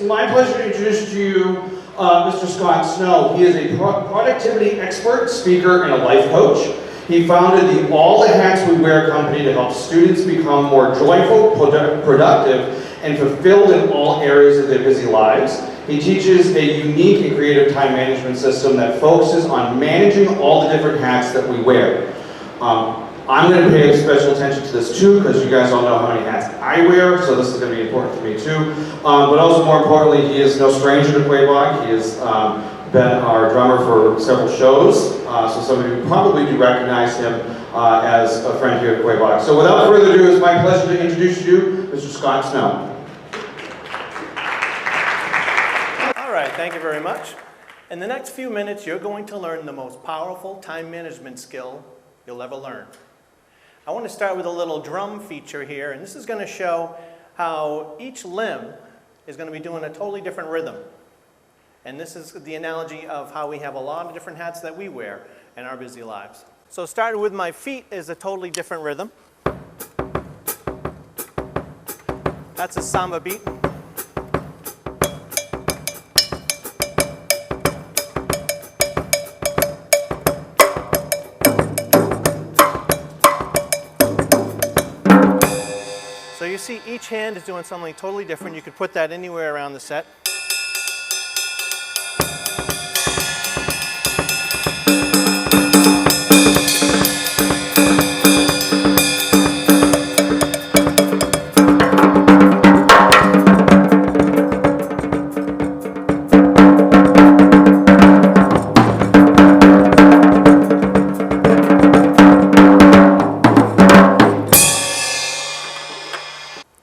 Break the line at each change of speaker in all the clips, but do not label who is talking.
my pleasure to introduce to you Mr. Scott Snow. He is a productivity expert, speaker, and a life coach. He founded the All the Hats We Wear company to help students become more joyful, productive, and fulfilled in all areas of their busy lives. He teaches a unique and creative time management system that focuses on managing all the different hats that we wear. I'm going to pay special attention to this too, because you guys all know how many hats I wear, so this is going to be important for me too. But also more importantly, he is no stranger to Quabog. He has been our drummer for several shows, so some of you probably do recognize him as a friend here at Quabog. So without further ado, it's my pleasure to introduce you, Mr. Scott Snow.
All right, thank you very much. In the next few minutes, you're going to learn the most powerful time management skill you'll ever learn. I want to start with a little drum feature here, and this is going to show how each limb is going to be doing a totally different rhythm. And this is the analogy of how we have a lot of different hats that we wear in our busy lives. So starting with my feet is a totally different rhythm. That's a samba beat. So you see each hand is doing something totally different. You could put that anywhere around the set.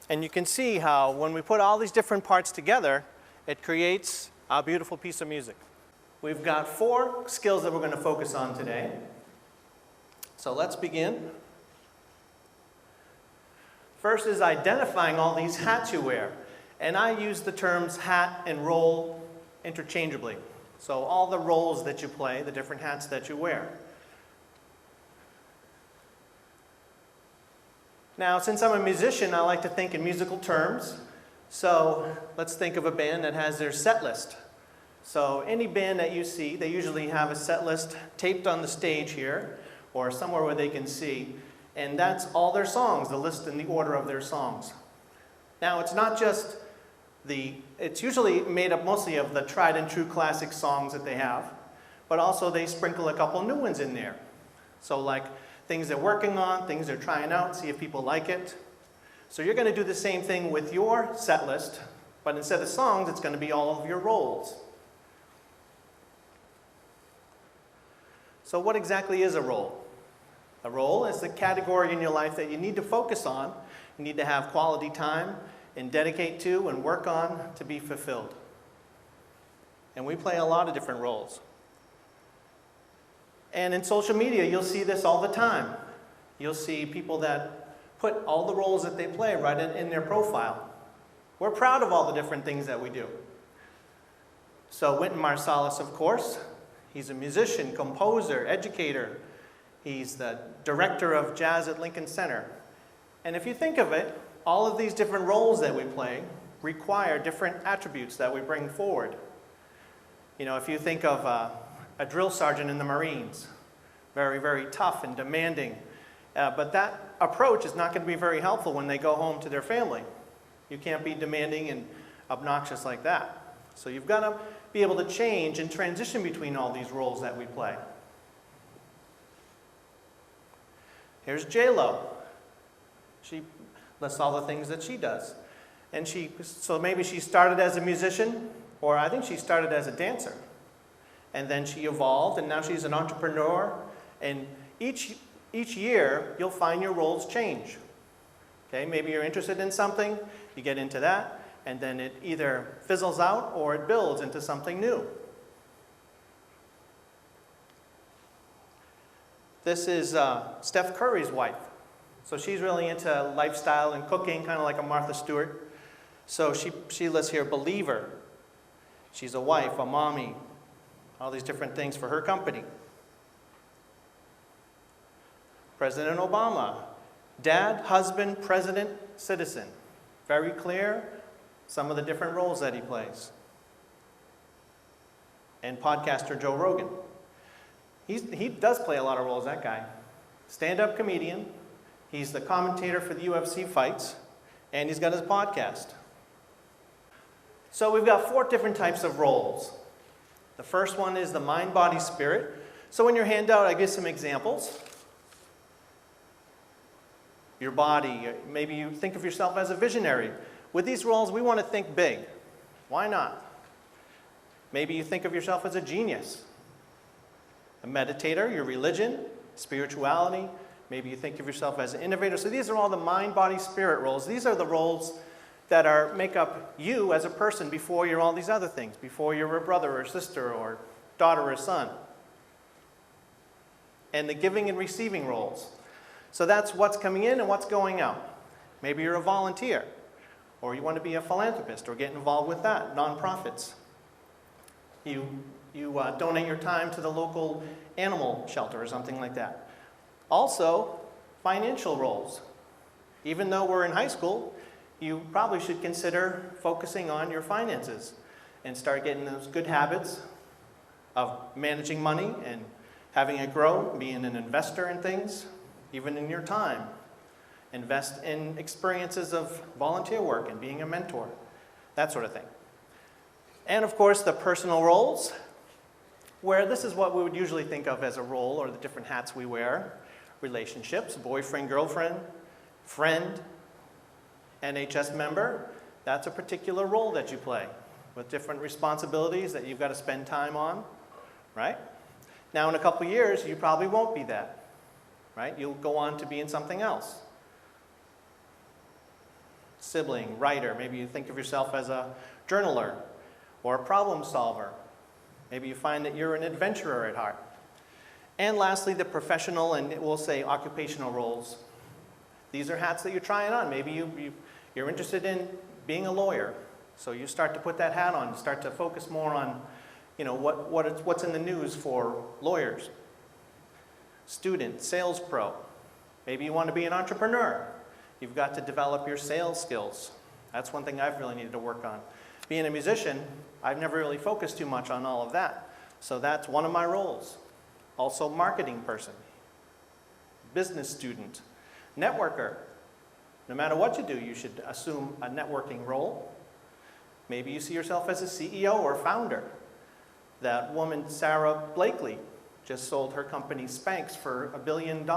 And you can see how when we put all these different parts together, it creates a beautiful piece of music. We've got 4 skills that we're going to focus on today. So let's begin. First is identifying all these hats you wear. And I use the terms hat and role interchangeably. So all the roles that you play, the different hats that you wear. Now, since I'm a musician, I like to think in musical terms. So let's think of a band that has their set list. So any band that you see, they usually have a set list taped on the stage here, or somewhere where they can see. And that's all their songs, the list in the order of their songs. Now, it's not just it's usually made up mostly of the tried and true classic songs that they have, but also they sprinkle a couple new ones in there. So like things they're working on, things they're trying out, see if people like it. So you're going to do the same thing with your set list, but instead of songs, it's going to be all of your roles. So what exactly is a role? A role is the category in your life that you need to focus on, you need to have quality time and dedicate to and work on to be fulfilled. And we play a lot of different roles. And in social media, you'll see this all the time. You'll see people that put all the roles that they play right in their profile. We're proud of all the different things that we do. So Wynton Marsalis, of course, he's a musician, composer, educator. He's the director of jazz at Lincoln Center. And if you think of it, all of these different roles that we play require different attributes that we bring forward. You know, if you think of a drill sergeant in the Marines, very, very tough and demanding. But that approach is not going to be very helpful when they go home to their family. You can't be demanding and obnoxious like that. So you've got to be able to change and transition between all these roles that we play. Here's J-Lo. She lists all the things that she does. And so maybe she started as a musician, or I think she started as a dancer. And then she evolved, and now she's an entrepreneur. And each year, you'll find your roles change. Okay, maybe you're interested in something, you get into that, and then it either fizzles out or it builds into something new. This is Steph Curry's wife. So she's really into lifestyle and cooking, kind of like a Martha Stewart. So she lists here, believer. She's a wife, a mommy, all these different things for her company. President Obama, dad, husband, president, citizen. Very clear, some of the different roles that he plays. And podcaster Joe Rogan. He does play a lot of roles, that guy. Stand-up comedian. He's the commentator for the UFC fights. And he's got his podcast. So we've got 4 different types of roles. The first one is the mind, body, spirit. So in your handout, I give some examples. Your body, maybe you think of yourself as a visionary. With these roles, we want to think big. Why not? Maybe you think of yourself as a genius. A meditator, your religion, spirituality. Maybe you think of yourself as an innovator. So these are all the mind, body, spirit roles. These are the roles that make up you as a person before you're all these other things, before you're a brother or sister or daughter or son. And the giving and receiving roles. So that's what's coming in and what's going out. Maybe you're a volunteer, or you want to be a philanthropist or get involved with that, nonprofits. You donate your time to the local animal shelter or something like that. Also, financial roles. Even though we're in high school, you probably should consider focusing on your finances and start getting those good habits of managing money and having it grow, being an investor in things, even in your time. Invest in experiences of volunteer work and being a mentor, that sort of thing. And of course, the personal roles, where this is what we would usually think of as a role or the different hats we wear. Relationships, boyfriend, girlfriend, friend, NHS member. That's a particular role that you play with different responsibilities that you've got to spend time on, right? Now, in a couple years, you probably won't be that, right? You'll go on to being something else. Sibling, writer. Maybe you think of yourself as a journaler or a problem solver. Maybe you find that you're an adventurer at heart. And lastly, the professional and we'll say occupational roles. These are hats that you're trying on. Maybe you're interested in being a lawyer. So you start to put that hat on. You start to focus more on, what's in the news for lawyers. Student, sales pro. Maybe you want to be an entrepreneur. You've got to develop your sales skills. That's one thing I've really needed to work on. Being a musician, I've never really focused too much on all of that. So that's one of my roles. Also marketing person, business student, networker. No matter what you do, you should assume a networking role. Maybe you see yourself as a CEO or founder. That woman, Sarah Blakely, just sold her company Spanx for $1 billion.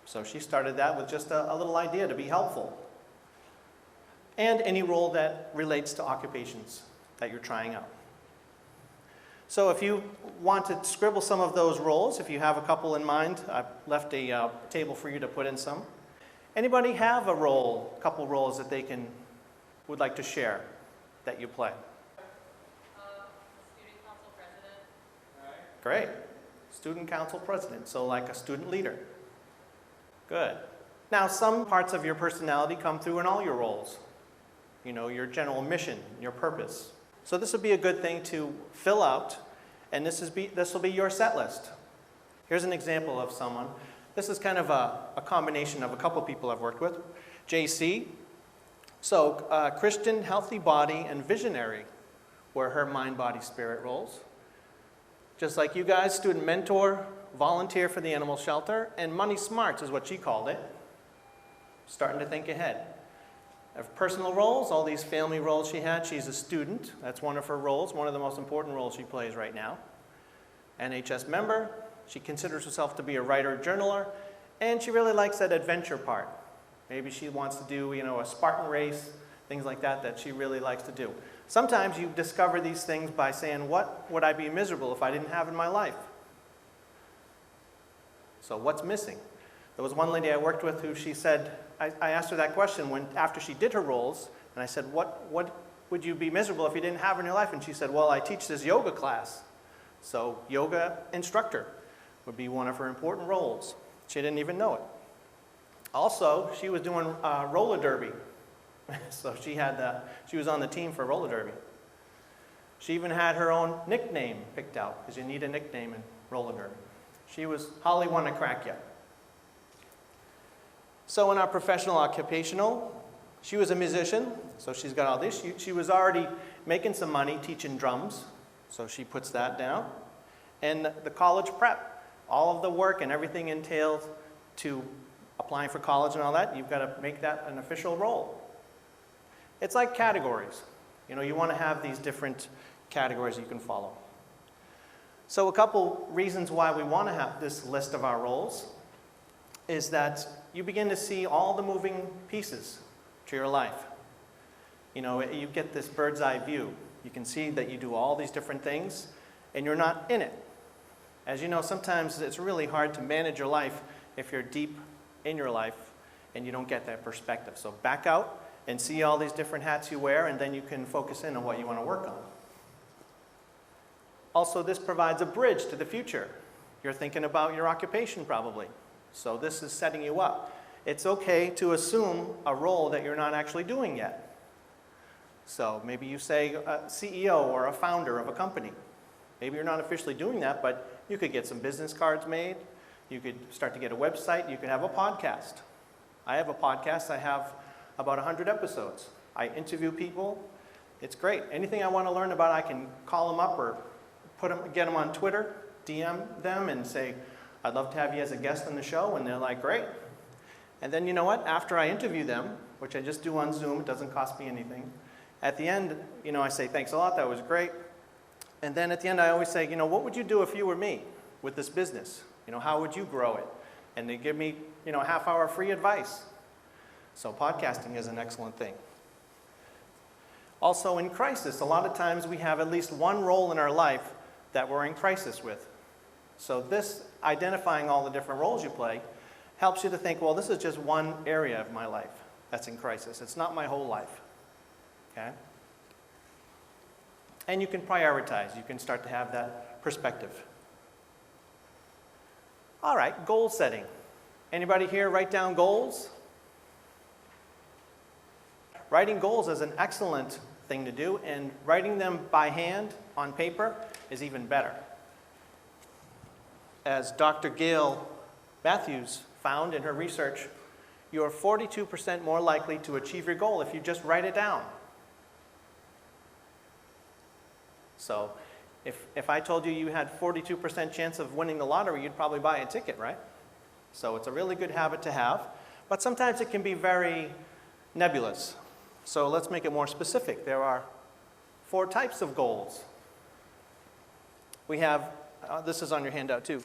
So she started that with just a little idea to be helpful. And any role that relates to occupations that you're trying out. So if you want to scribble some of those roles, if you have a couple in mind, I've left a table for you to put in some. Anybody have a role, a couple roles that they would like to share that you play?
Student council president.
Great. Student council president, so like a student leader. Good. Now some parts of your personality come through in all your roles. Your general mission, your purpose. So this would be a good thing to fill out, and this will be your set list. Here's an example of someone. This is kind of a combination of a couple people I've worked with. JC. So Christian, healthy body, and visionary were her mind, body, spirit roles. Just like you guys, student mentor, volunteer for the animal shelter, and money smarts is what she called it. Starting to think ahead. Of personal roles, all these family roles she had, she's a student. That's one of her roles, one of the most important roles she plays right now. NHS member, she considers herself to be a writer, journaler, and she really likes that adventure part. Maybe she wants to do, a Spartan race, things like that she really likes to do. Sometimes you discover these things by saying, what would I be miserable if I didn't have in my life? So what's missing? There was one lady I worked with who she said, I asked her that question after she did her roles, and I said, what would you be miserable if you didn't have in your life? And she said, well, I teach this yoga class. So yoga instructor would be one of her important roles. She didn't even know it. Also, she was doing roller derby. So she was on the team for roller derby. She even had her own nickname picked out, because you need a nickname in roller derby. She was Holly Wanna Crack Ya. So in our professional occupational, She was a musician, so she's got all this. She was already making some money teaching drums, so she puts that down. And the college prep, all of the work and everything entails to applying for college and all that, you've got to make that an official role. It's like categories. You know, you want to have these different categories you can follow. So a couple reasons why we want to have this list of our roles is that you begin to see all the moving pieces to your life. You know, you get this bird's eye view. You can see that you do all these different things and you're not in it. As you know, sometimes it's really hard to manage your life if you're deep in your life and you don't get that perspective. So back out and see all these different hats you wear, and then you can focus in on what you want to work on. Also, this provides a bridge to the future. You're thinking about your occupation probably. So this is setting you up. It's okay to assume a role that you're not actually doing yet. So maybe you say a CEO or a founder of a company. Maybe you're not officially doing that, but you could get some business cards made. You could start to get a website. You could have a podcast. I have a podcast. I have about 100 episodes. I interview people. It's great. Anything I want to learn about, I can call them up or get them on Twitter, DM them and say, I'd love to have you as a guest on the show. And they're like, great. And then you know what? After I interview them, which I just do on Zoom, it doesn't cost me anything. At the end, you know, I say, thanks a lot. That was great. And then at the end, I always say, you know, what would you do if you were me with this business? You know, how would you grow it? And they give me, you know, a half-hour free advice. So podcasting is an excellent thing. Also in crisis, a lot of times we have at least one role in our life that we're in crisis with. So this, identifying all the different roles you play, helps you to think, well, this is just one area of my life that's in crisis. It's not my whole life. Okay? And you can prioritize. You can start to have that perspective. All right, goal setting. Anybody here write down goals? Writing goals is an excellent thing to do, and writing them by hand on paper is even better. As Dr. Gail Matthews found in her research, you are 42% more likely to achieve your goal if you just write it down. So if I told you you had 42% chance of winning the lottery, you'd probably buy a ticket, right? So it's a really good habit to have, but sometimes it can be very nebulous. So let's make it more specific. There are 4 types of goals. We have, this is on your handout too.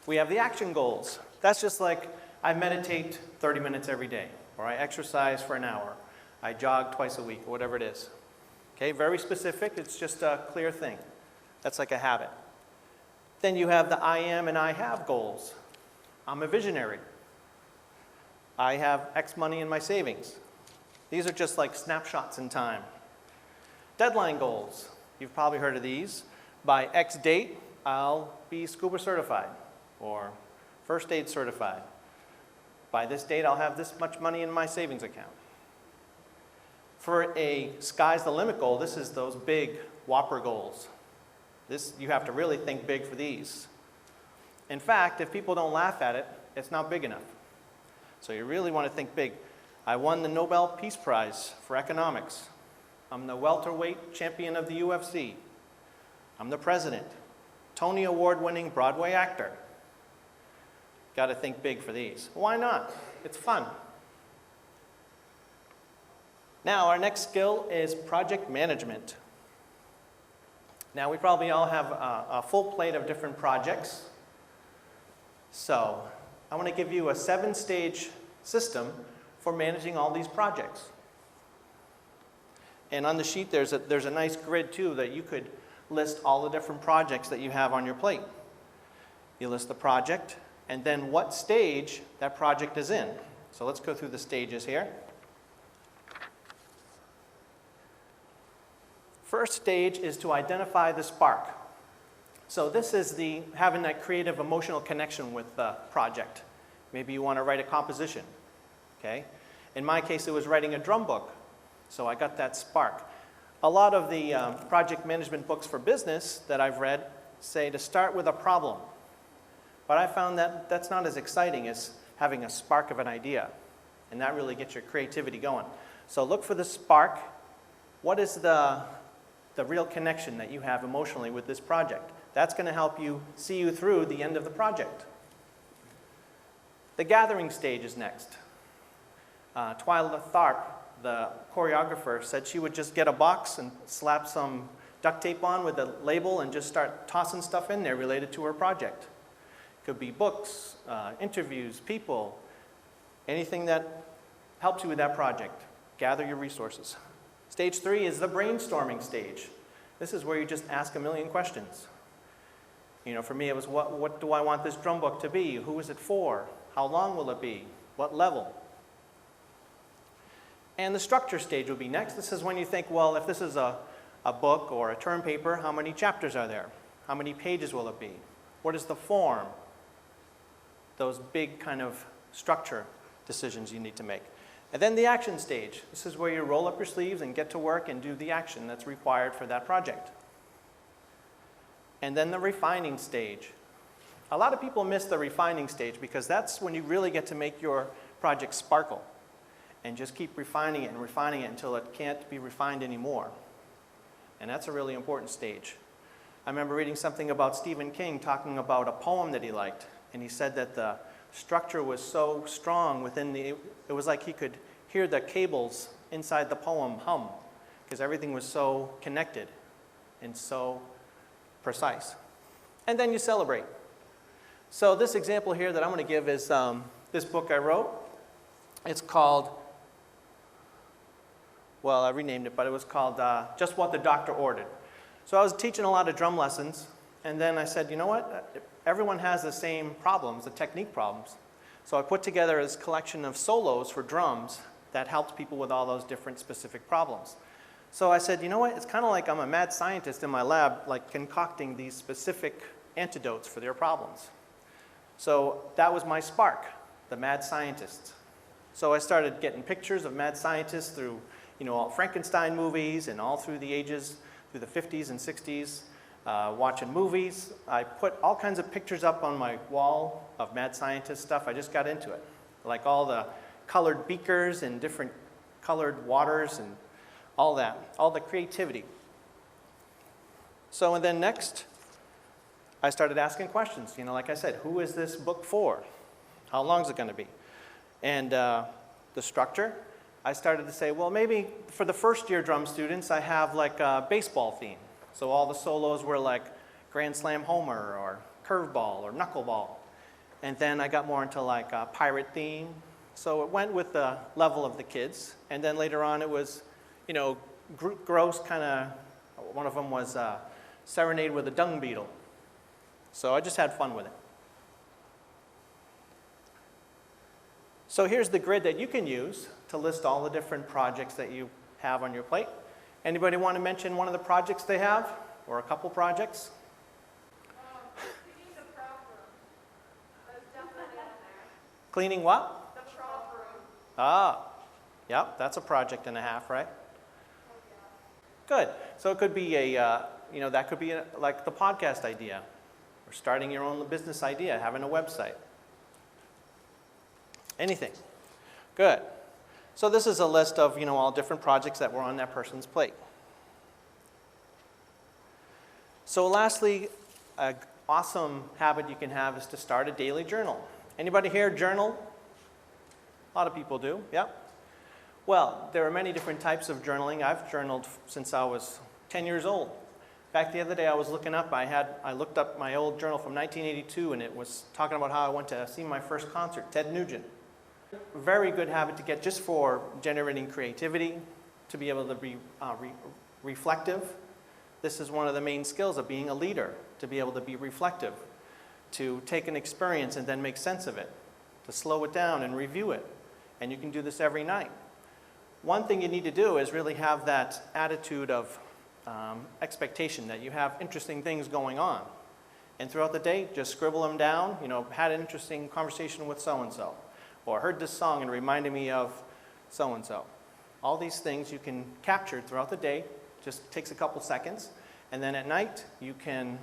We have the action goals. That's just like I meditate 30 minutes every day, or I exercise for an hour. I jog twice a week, or whatever it is. Okay, very specific. It's just a clear thing. That's like a habit. Then you have the I am and I have goals. I'm a visionary. I have X money in my savings. These are just like snapshots in time. Deadline goals. You've probably heard of these. By X date, I'll be scuba certified or first aid certified. By this date, I'll have this much money in my savings account. For a sky's the limit goal, this is those big whopper goals. This, you have to really think big for these. In fact, if people don't laugh at it, it's not big enough. So you really want to think big. I won the Nobel Peace Prize for economics. I'm the welterweight champion of the UFC. I'm the president. Tony Award-winning Broadway actor. Got to think big for these. Why not? It's fun. Now, our next skill is project management. Now, we probably all have a full plate of different projects. So, I want to give you a 7-stage system for managing all these projects. And on the sheet, there's a nice grid, too, that you could list all the different projects that you have on your plate. You list the project, and then what stage that project is in. So let's go through the stages here. First stage is to identify the spark. So this is having that creative emotional connection with the project. Maybe you want to write a composition. Okay? In my case, it was writing a drum book. So I got that spark. A lot of the project management books for business that I've read say to start with a problem. But I found that that's not as exciting as having a spark of an idea. And that really gets your creativity going. So look for the spark. What is the real connection that you have emotionally with this project? That's going to help you see you through the end of the project. The gathering stage is next. Twyla Tharp, the choreographer, said she would just get a box and slap some duct tape on with a label and just start tossing stuff in there related to her project. Could be books, interviews, people, anything that helps you with that project. Gather your resources. Stage 3 is the brainstorming stage. This is where you just ask a million questions. You know, for me it was what do I want this drum book to be? Who is it for? How long will it be? What level? And the structure stage will be next. This is when you think, well, if this is a book or a term paper, how many chapters are there? How many pages will it be? What is the form? Those big kind of structure decisions you need to make. And then the action stage. This is where you roll up your sleeves and get to work and do the action that's required for that project. And then the refining stage. A lot of people miss the refining stage because that's when you really get to make your project sparkle and just keep refining it until it can't be refined anymore. And that's a really important stage. I remember reading something about Stephen King talking about a poem that he liked, and he said that the structure was so strong within it was like he could hear the cables inside the poem hum because everything was so connected and so precise. And then you celebrate. So this example here that I'm going to give is this book I wrote. It's called, well, I renamed it, but it was called Just What the Doctor Ordered. So I was teaching a lot of drum lessons, and then I said, you know what? Everyone has the same problems, the technique problems. So I put together this collection of solos for drums that helped people with all those different specific problems. So I said, you know what? It's kind of like I'm a mad scientist in my lab, like concocting these specific antidotes for their problems. So that was my spark, the mad scientist. So I started getting pictures of mad scientists through, you know, all Frankenstein movies and all through the ages, through the 50s and 60s, watching movies. I put all kinds of pictures up on my wall of mad scientist stuff. I just got into it. Like all the colored beakers and different colored waters and all that, all the creativity. So and then next, I started asking questions. You know, like I said, who is this book for? How long is it going to be? And the structure, I started to say, well, maybe for the first year drum students, I have like a baseball theme. So all the solos were like Grand Slam Homer or Curveball or Knuckleball. And then I got more into like a pirate theme. So it went with the level of the kids. And then later on it was, you know, gross kind of, one of them was Serenade with a Dung Beetle. So I just had fun with it. So here's the grid that you can use to list all the different projects that you have on your plate. Anybody want to mention one of the projects they have, or a couple projects?
Cleaning the prop room. That's definitely in there.
Cleaning what?
The prop room.
Ah, yep, that's a project and a half, right? Good. So it could be a, you know, that could be like the podcast idea, or starting your own business idea, having a website. Anything. Good. So this is a list of, you know, all different projects that were on that person's plate. So lastly, an awesome habit you can have is to start a daily journal. Anybody here journal? A lot of people do, yeah? Well, there are many different types of journaling. I've journaled since I was 10 years old. In fact, the other day I was looking up, I looked up my old journal from 1982, and it was talking about how I went to see my first concert, Ted Nugent. Very good habit to get just for generating creativity, to be able to be reflective. This is one of the main skills of being a leader, to be able to be reflective, to take an experience and then make sense of it, to slow it down and review it. And you can do this every night. One thing you need to do is really have that attitude of expectation that you have interesting things going on. And throughout the day, just scribble them down. You know, had an interesting conversation with so-and-so, or heard this song and it reminded me of so-and-so. All these things you can capture throughout the day, just takes a couple seconds, and then at night you can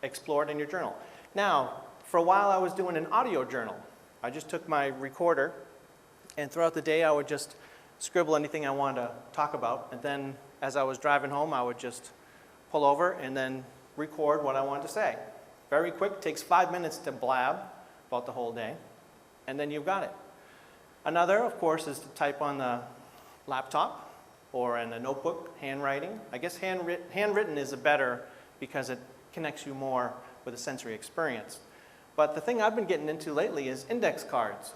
explore it in your journal. Now, for a while I was doing an audio journal. I just took my recorder, and throughout the day I would just scribble anything I wanted to talk about, and then as I was driving home, I would just pull over and then record what I wanted to say. Very quick, takes 5 minutes to blab about the whole day, and then you've got it. Another, of course, is to type on the laptop or in a notebook, handwriting. I guess handwritten is a better because it connects you more with a sensory experience. But the thing I've been getting into lately is index cards.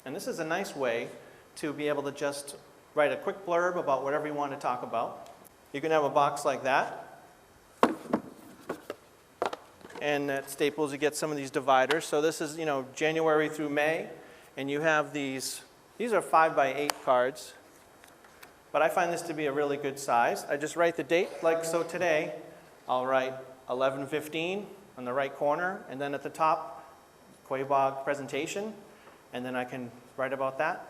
And this is a nice way to be able to just write a quick blurb about whatever you want to talk about. You can have a box like that. And at Staples, you get some of these dividers. So this is, January through May. And you have these are 5x8 cards. But I find this to be a really good size. I just write the date, like so today. I'll write 11:15 on the right corner, and then at the top, Quabog presentation, and then I can write about that.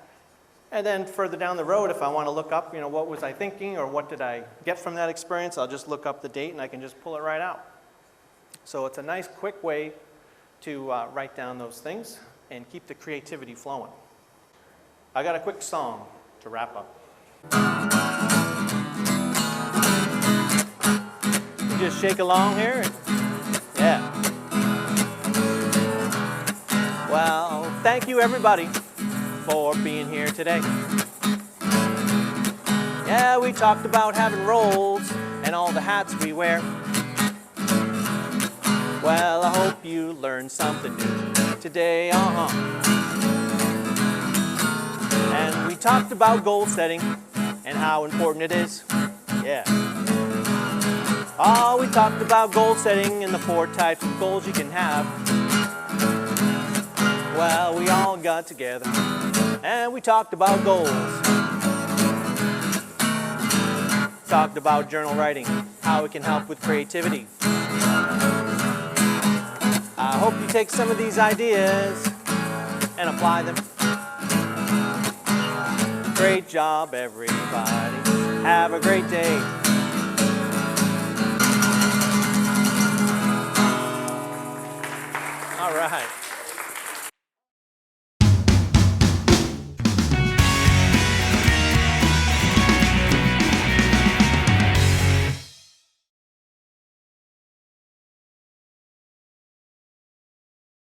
And then further down the road, if I want to look up, what was I thinking, or what did I get from that experience, I'll just look up the date, and I can just pull it right out. So it's a nice, quick way to write down those things and keep the creativity flowing. I got a quick song to wrap up. You just shake along here. Yeah. Well, thank you everybody for being here today. Yeah, we talked about having roles and all the hats we wear. Well, I hope you learned something new today. And we talked about goal setting and how important it is. Yeah. Oh, we talked about goal setting and the 4 types of goals you can have. Well, we all got together and we talked about goals. Talked about journal writing, how it can help with creativity. I hope you take some of these ideas and apply them. Great job, everybody. Have a great day.